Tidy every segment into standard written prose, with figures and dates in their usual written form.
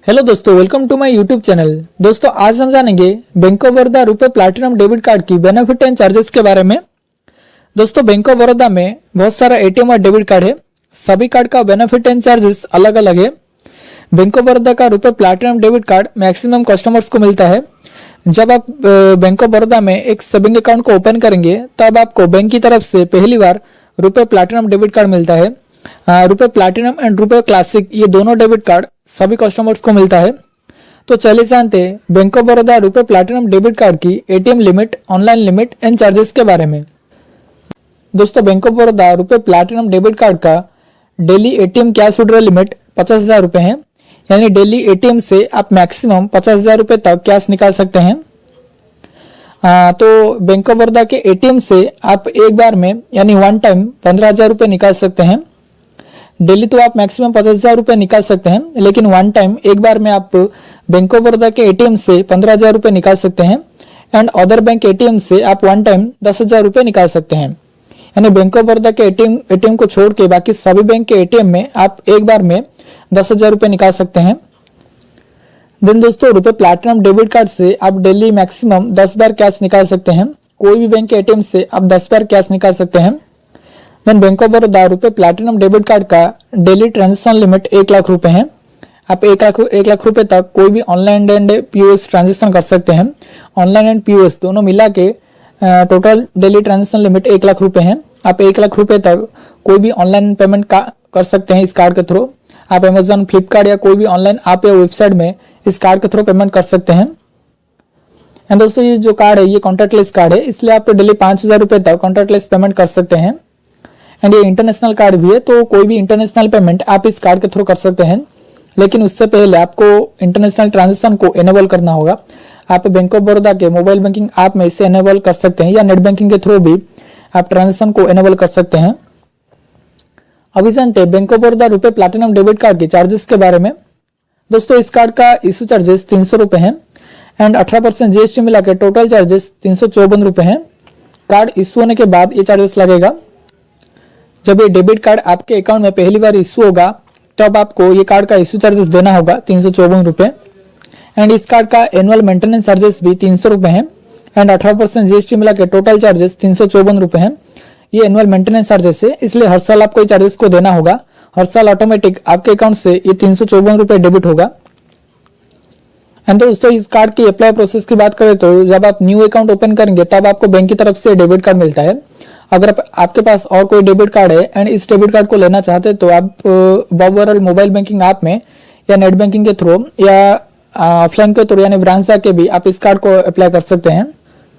Hello दोस्तों, welcome to my YouTube channel. दोस्तों आज हम जानेंगे Bank of Baroda RuPay platinum debit card की बेनिफिट एंड चार्जेस के बारे में। दोस्तों बैंक ऑफ बड़ौदा में बहुत सारा एटीएम और डेबिट कार्ड है। सभी कार्ड का बेनिफिट एंड चार्जेस अलग अलग है। बैंक ऑफ बड़ौदा का रुपए platinum debit card maximum customers को मिलता है। जब आप बैंक ऑफ बड़ौदा में एक सेविंग अकाउंट को ओपन करेंगे तब आपको बैंक की तरफ से पहली बार रुपए प्लैटिनम डेबिट कार्ड मिलता है। रुपए प्लैटिनम एंड रुपए क्लासिक ये दोनों डेबिट कार्ड सभी कस्टमर्स को मिलता है। तो चलिए जानते हैं bank of Baroda RuPay platinum debit card की ATM limit, online limit and charges के बारे में। दोस्तों bank of Baroda RuPay platinum debit card का daily ATM cash withdrawal limit 50,000 रुपये है। यानी डेली एटीएम से आप मैक्सिमम 50,000 रुपये तक कैश निकाल सकते हैं। तो बैंक ऑफ बड़ौदा के एटीएम से आप एक बार में यानी वन टाइम 15,000 रुपये निकाल सकते हैं। डेली तो आप मैक्सिमम 50,000 रुपये निकाल सकते हैं, लेकिन वन टाइम एक बार में आप बैंक ऑफ बड़ौदा के एटीएम से 15,000 रुपये निकाल सकते हैं। एंड अदर बैंक एटीएम से आप वन टाइम 10,000 रुपये निकाल सकते हैं। यानी बैंक ऑफ बड़ौदा के एटीएम को छोड़ के बाकी सभी बैंक के एटीएम में आप एक बार में 10,000 रुपये निकाल सकते हैं। देन दोस्तों रुपए प्लैटिनम डेबिट कार्ड से आप डेली मैक्सिमम 10 बार कैश निकाल सकते हैं। कोई भी बैंक के एटीएम से आप 10 बार कैश निकाल सकते हैं। Then bank of Baroda RuPay platinum debit card का डेली ट्रांजेक्शन लिमिट 1 लाख रुपए है। आप 1 लाख रुपए तक कोई भी ऑनलाइन एंड पीओएस ट्रांजेक्शन कर सकते हैं। ऑनलाइन एंड पीओएस दोनों मिला के total daily transaction limit 1 lakh रुपए है। आप 1 लाख रुपए तक कोई भी ऑनलाइन पेमेंट कर सकते हैं इस कार्ड के थ्रू। आप अमेजन, फ्लिपकार्ट या कोई भी ऑनलाइन ऐप या वेबसाइट में इस कार्ड के थ्रू पेमेंट कर सकते हैं। एंड दोस्तों ये जो कार्ड है ये कॉन्टैक्टलेस कार्ड है, इसलिए आप डेली 5,000 रुपए तक कॉन्टैक्टलेस पेमेंट कर सकते हैं। एंड ये इंटरनेशनल कार्ड भी है, तो कोई भी इंटरनेशनल पेमेंट आप इस कार्ड के थ्रू कर सकते हैं। लेकिन उससे पहले आपको इंटरनेशनल ट्रांजेक्शन को एनेबल करना होगा। आप बैंक ऑफ बड़ौदा के मोबाइल बैंकिंग ऐप में इसे एनेबल कर सकते हैं या नेट बैंकिंग के थ्रू भी आप ट्रांजेक्शन को एनेबल कर सकते हैं। अभी जानते हैं bank of Baroda RuPay platinum debit card के चार्जेस के बारे में। दोस्तों इस कार्ड का इशू चार्जेस 300 रुपये है एंड 18% जीएसटी मिला के टोटल चार्जेस 354 रुपये है। कार्ड इशू होने के बाद ये चार्जेस लगेगा। जब ये डेबिट कार्ड आपके अकाउंट में पहली बार इशू होगा तब आपको ये कार्ड का इशू चार्जेस देना होगा 354 रुपये। एंड इस कार्ड का एनुअल मेंटेनेंस चार्जेस भी 300 रुपये है एंड 18% जीएसटी मिला के टोटल चार्जेस 354 रुपये है। ये एनुअल मेंटेनेंस चार्जेस है, इसलिए हर साल आपको ये चार्जेस को देना होगा। हर साल ऑटोमेटिक आपके अकाउंट से ये 354 रुपये डेबिट होगा। एंड दोस्तों इस कार्ड की अप्लाई प्रोसेस की बात करें तो जब आप न्यू अकाउंट ओपन करेंगे तब आपको बैंक की तरफ से डेबिट कार्ड मिलता है। अगर आपके पास और कोई डेबिट कार्ड है एंड इस डेबिट कार्ड को लेना चाहते हैं तो आप बॉबरल मोबाइल बैंकिंग ऐप में या नेट बैंकिंग के थ्रू या ऑफलाइन के थ्रू यानी ब्रांच जाके भी आप इस कार्ड को अप्लाई कर सकते हैं।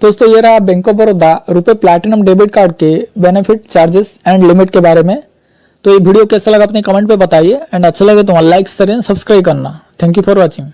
दोस्तों ये रहा bank of Baroda RuPay platinum debit card के बेनिफिट, चार्जेस एंड लिमिट के बारे में। तो ये वीडियो कैसा लगा अपने कमेंट पे बताइए एंड अच्छा लगे तो लाइक करें, सब्सक्राइब करना। Thank you for watching.